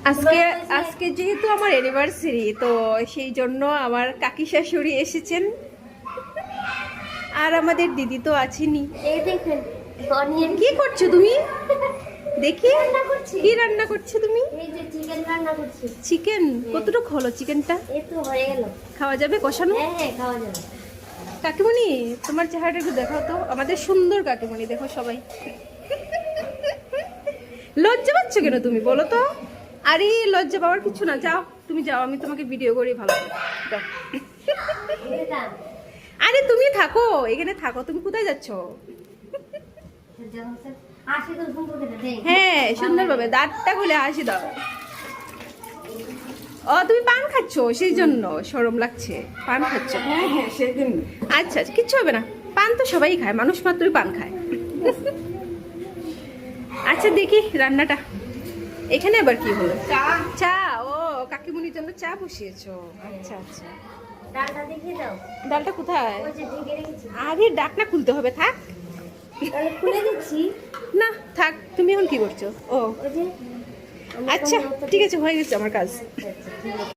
আজকে আজকে যেহেতু আমার অ্যানিভার্সারি, তো সেই জন্য আমার কাকি শাশুড়ি এসেছেন, আর আমাদের দিদি তো আছেনই। এই দেখেন অনিয়ন কি করছো তুমি? দেখি রান্না করছি। কি রান্না করছো তুমি? এই যে চিকেন রান্না করছি। চিকেন কতটুকু হলো চিকেনটা? এই তো হয়ে গেল। খাওয়া যাবে কষানো? হ্যাঁ হ্যাঁ খাওয়া যাবে। কাকিমণি তোমার চেহারাটা একটু দেখাও তো, আমাদের সুন্দর কাকিমণি দেখো সবাই। লজ্জা পাচ্ছ কেন তুমি বলো তো? আরে লজ্জা পাওয়ার কিছু না, যাও তুমি যাও, আমি তোমাকে ভিডিও করি ভালো করে। যাও। এটা আরে তুমি থাকো, এখানে থাকো, তুমি কোথায় যাচ্ছ? আসি তো সুন্দর করে দেখ। হ্যাঁ সুন্দরভাবে দাঁতটা খুলে হাসি দাও। ও তুমি পান খাচ্ছো সেই জন্য শরম লাগছে, পান খাচ্ছো? হ্যাঁ হ্যাঁ সেদিন আচ্ছা আচ্ছা, কিচ্ছু হবে না, পান তো সবাই খায়, মানুষ মাত্রই পান খায়। আচ্ছা দেখি রান্নাটা। এখানে আবার কি হলো? চা চা, ও কাকিমুনির জন্য চা বসিয়েছো। আচ্ছা আচ্ছা, ডালটা দেখিয়ে দাও। ডালটা কোথায়? ওই যে ঢেকে রেখেছি। আরে ডাকনা খুলতে হবে, থাক। তাহলে খুলে দিচ্ছি। না থাক, তুমি এখন কি করছো? ও ওই যে আচ্ছা ঠিক আছে, হয়ে গেছে আমার কাজ। আচ্ছা, ঠিক আছে।